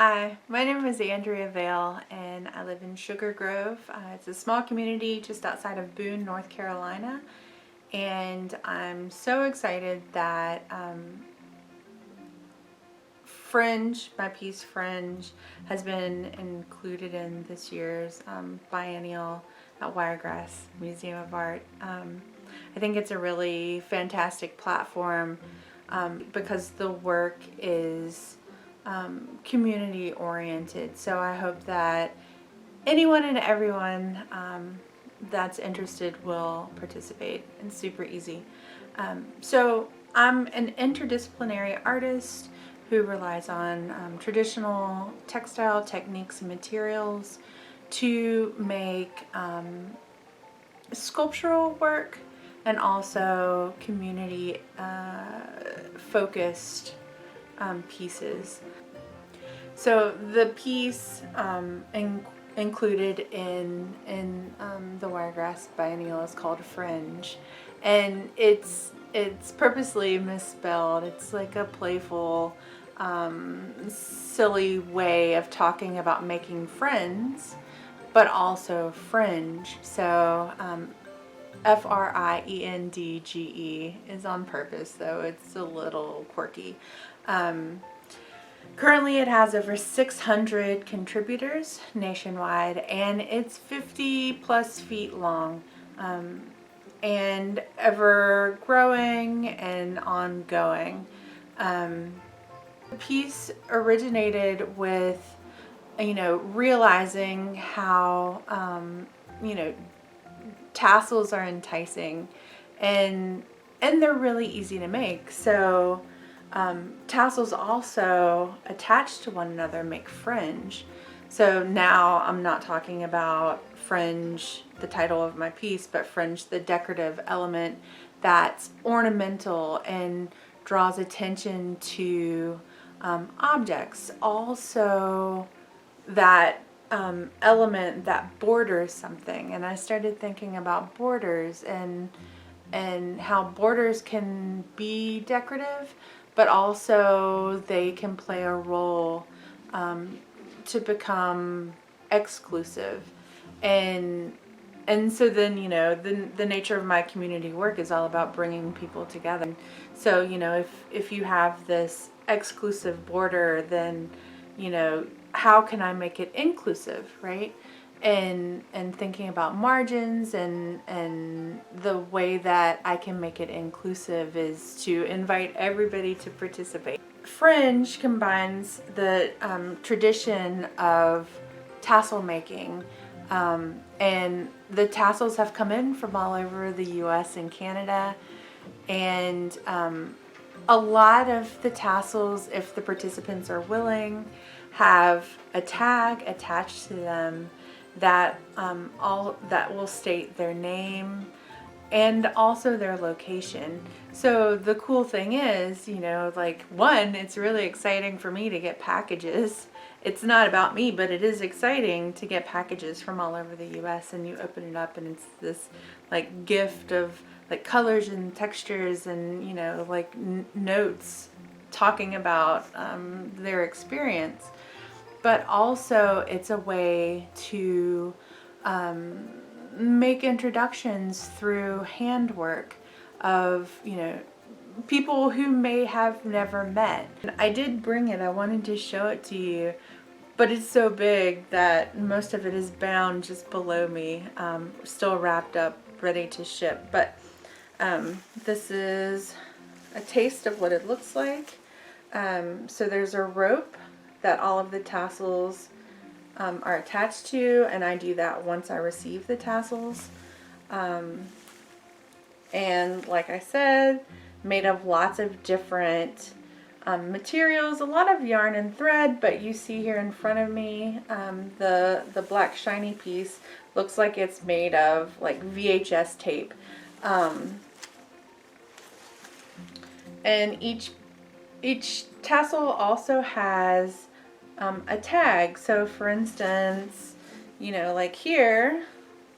Hi, my name is Andrea Vail and I live in Sugar Grove. It's a small community just outside of Boone, North Carolina, and I'm so excited that Fringe, my piece Fringe, has been included in this year's biennial at Wiregrass Museum of Art. I think it's a really fantastic platform because the work is community oriented. So I hope that anyone and everyone that's interested will participate. It's super easy. So I'm an interdisciplinary artist who relies on traditional textile techniques and materials to make sculptural work and also community focused pieces. So the piece included in the Wiregrass Biennial is called Fringe, and it's purposely misspelled. It's like a playful, silly way of talking about making friends, but also fringe. So F-R-I-E-N-D-G-E is on purpose, though it's a little quirky. Currently it has over 600 contributors nationwide, and it's 50 plus feet long, and ever growing and ongoing. The piece originated with, realizing how, tassels are enticing and they're really easy to make. So tassels also attached to one another make fringe. So now I'm not talking about fringe, the title of my piece, but fringe, the decorative element that's ornamental and draws attention to objects. Also that element that borders something, and I started thinking about borders and how borders can be decorative, but also they can play a role to become exclusive. And so then, the nature of my community work is all about bringing people together. So, if you have this exclusive border, then, how can I make it inclusive, right? And thinking about margins and the way that I can make it inclusive is to invite everybody to participate. Fringe combines the tradition of tassel making, and the tassels have come in from all over the US and Canada, and a lot of the tassels, if the participants are willing, have a tag attached to them that that will state their name and also their location. So the cool thing is, one, it's really exciting for me to get packages. It's not about me, but it is exciting to get packages from all over the US, and you open it up and it's this like gift of like colors and textures and notes talking about their experience. But also it's a way to make introductions through handwork of people who may have never met. And I did bring it. I wanted to show it to you, but it's so big that most of it is bound just below me, still wrapped up, ready to ship. But this is a taste of what it looks like. So there's a rope that all of the tassels are attached to, and I do that once I receive the tassels. And like I said, made of lots of different materials, a lot of yarn and thread, but you see here in front of me, the black shiny piece looks like it's made of like VHS tape. And each tassel also has a tag. So for instance, like here,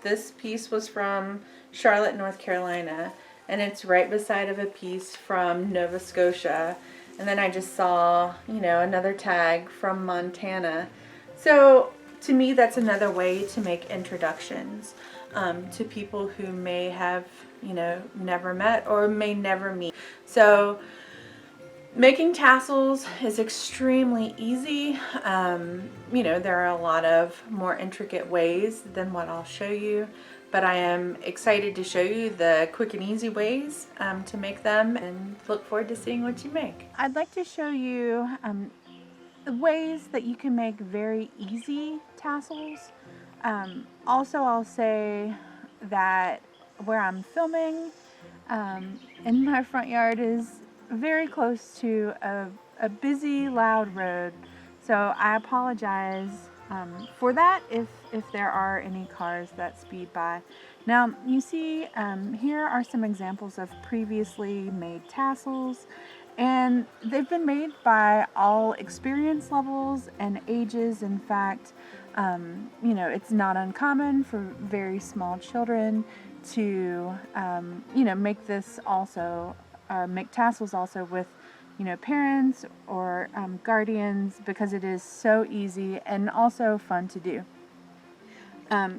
this piece was from Charlotte, North Carolina, and it's right beside of a piece from Nova Scotia. And then I just saw, another tag from Montana. So to me, that's another way to make introductions to people who may have, never met or may never meet. So making tassels is extremely easy. There are a lot of more intricate ways than what I'll show you, but I am excited to show you the quick and easy ways to make them, and look forward to seeing what you make. I'd like to show you the ways that you can make very easy tassels. Also, I'll say that where I'm filming in my front yard is very close to a busy, loud road. So I apologize for that if there are any cars that speed by. Now, you see here are some examples of previously made tassels, and they've been made by all experience levels and ages. In fact, it's not uncommon for very small children to, make this also, make tassels also with, parents or guardians, because it is so easy and also fun to do.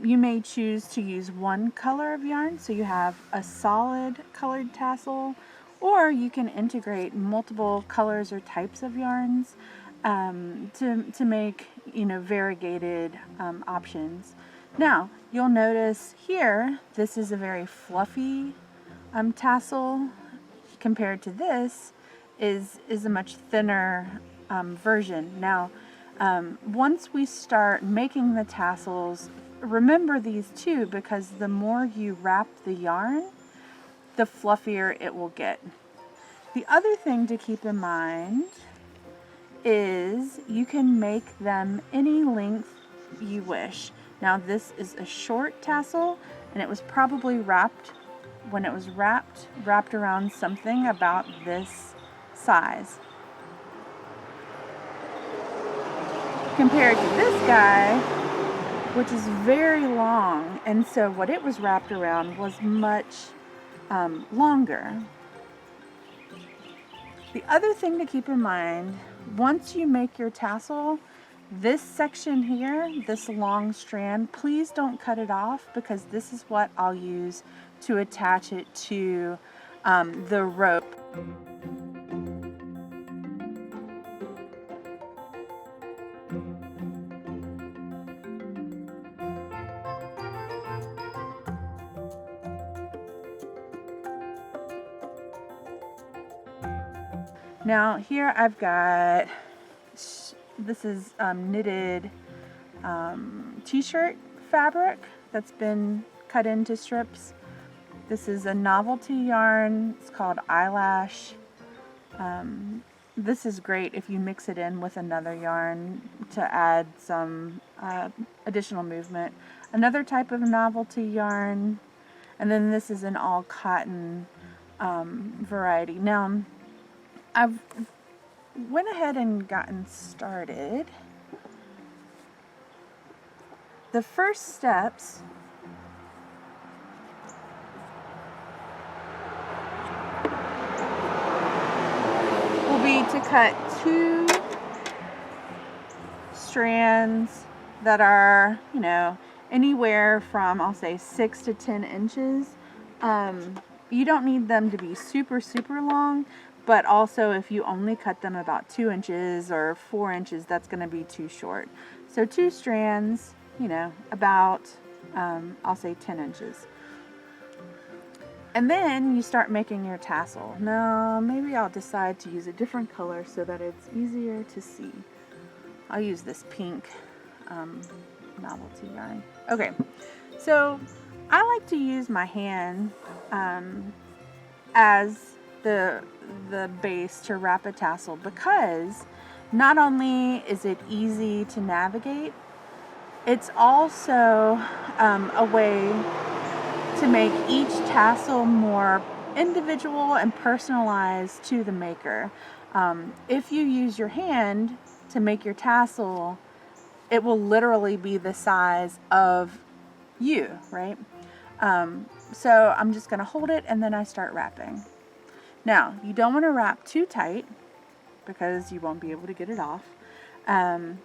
You may choose to use one color of yarn, so you have a solid colored tassel, or you can integrate multiple colors or types of yarns to make, variegated options. Now, you'll notice here, this is a very fluffy tassel. Compared to this is a much thinner version. Now, once we start making the tassels, remember these two, because the more you wrap the yarn, the fluffier it will get. The other thing to keep in mind is you can make them any length you wish. Now, this is a short tassel, and it was probably wrapped around something about this size. Compared to this guy, which is very long, and so what it was wrapped around was much longer. The other thing to keep in mind, once you make your tassel, this section here, this long strand, please don't cut it off, because this is what I'll use to attach it to the rope. Now here I've got, this is knitted t-shirt fabric that's been cut into strips. This is a novelty yarn. It's called Eyelash. This is great if you mix it in with another yarn to add some additional movement. Another type of novelty yarn, and then this is an all cotton variety. Now, I've went ahead and gotten started. The first steps will be to cut 2 strands that are, anywhere from, I'll say, 6 to 10 inches. You don't need them to be super, super long, but also if you only cut them about 2 inches or 4 inches, that's going to be too short. So 2 strands, about, I'll say 10 inches. And then you start making your tassel. Now, maybe I'll decide to use a different color so that it's easier to see. I'll use this pink novelty yarn. Okay, so I like to use my hand as the base to wrap a tassel, because not only is it easy to navigate, it's also a way to make each tassel more individual and personalized to the maker. If you use your hand to make your tassel, it will literally be the size of you, right? So I'm just going to hold it, and then I start wrapping. Now, you don't want to wrap too tight, because you won't be able to get it off. And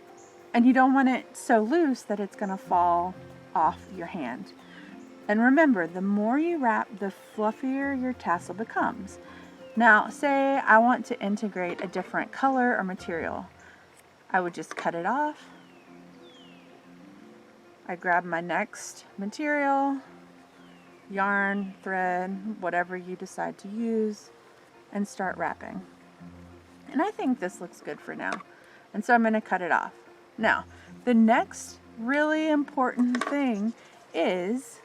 you don't want it so loose that it's going to fall off your hand. And remember, the more you wrap, the fluffier your tassel becomes. Now, say I want to integrate a different color or material. I would just cut it off. I grab my next material, yarn, thread, whatever you decide to use, and start wrapping. And I think this looks good for now. And so I'm going to cut it off. Now, the next really important thing is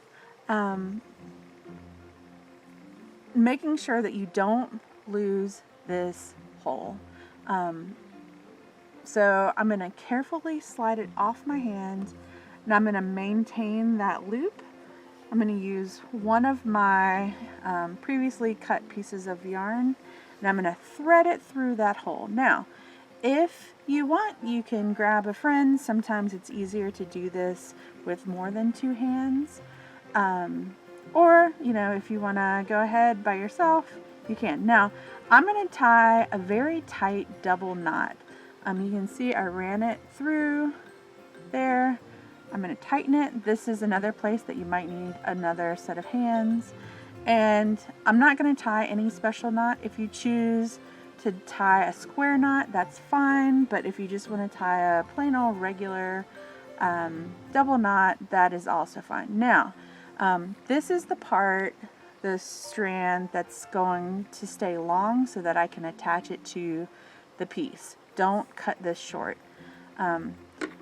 making sure that you don't lose this hole. So I'm going to carefully slide it off my hand, and I'm going to maintain that loop. I'm going to use one of my previously cut pieces of yarn, and I'm going to thread it through that hole. Now, if you want, you can grab a friend. Sometimes it's easier to do this with more than two hands. Or, if you want to go ahead by yourself, you can. Now, I'm going to tie a very tight double knot. You can see I ran it through there. I'm going to tighten it. This is another place that you might need another set of hands. And I'm not going to tie any special knot. If you choose to tie a square knot, that's fine. But if you just want to tie a plain old regular double knot, that is also fine. Now, this is the part, the strand that's going to stay long so that I can attach it to the piece. Don't cut this short.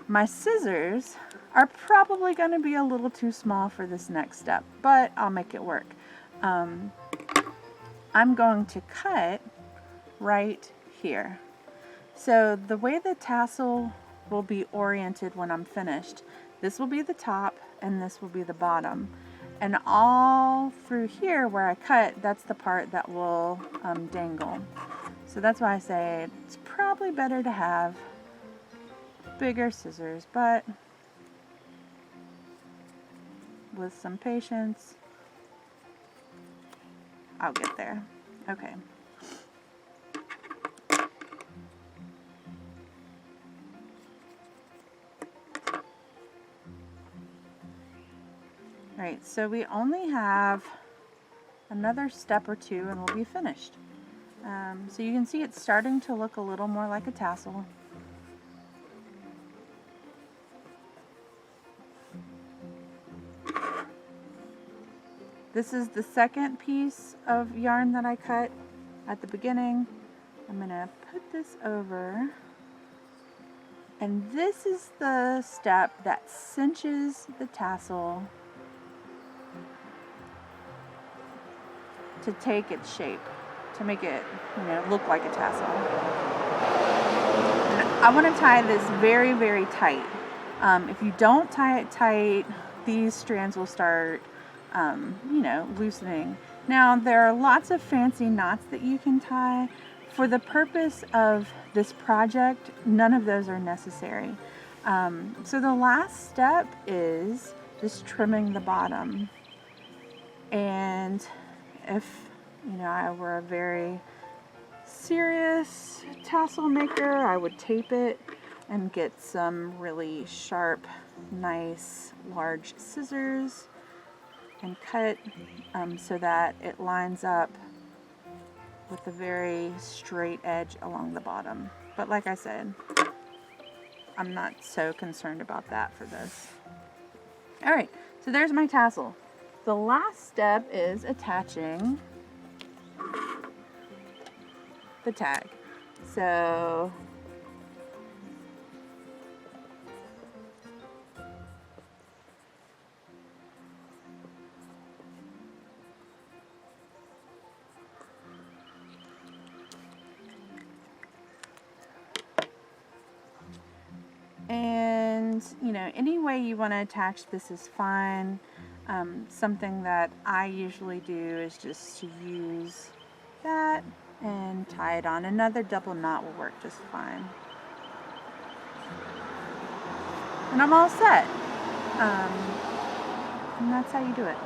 My scissors are probably going to be a little too small for this next step, but I'll make it work. I'm going to cut right here. So the way the tassel will be oriented when I'm finished, this will be the top and this will be the bottom. And all through here where I cut, that's the part that will dangle. So that's why I say it's probably better to have bigger scissors, but with some patience, I'll get there. Okay. Alright, so we only have another step or two and we'll be finished. So you can see it's starting to look a little more like a tassel. This is the second piece of yarn that I cut at the beginning. I'm going to put this over, and this is the step that cinches the tassel to take its shape, to make it, look like a tassel. And I want to tie this very, very tight. If you don't tie it tight, these strands will start loosening. Now, there are lots of fancy knots that you can tie. For the purpose of this project, none of those are necessary. So the last step is just trimming the bottom. And if, I were a very serious tassel maker, I would tape it and get some really sharp, nice, large scissors and cut so that it lines up with a very straight edge along the bottom. But like I said, I'm not so concerned about that for this. Alright, so there's my tassel. The last step is attaching the tag. So any way you want to attach this is fine. Something that I usually do is just to use that and tie it on. Another double knot will work just fine. And I'm all set. And that's how you do it.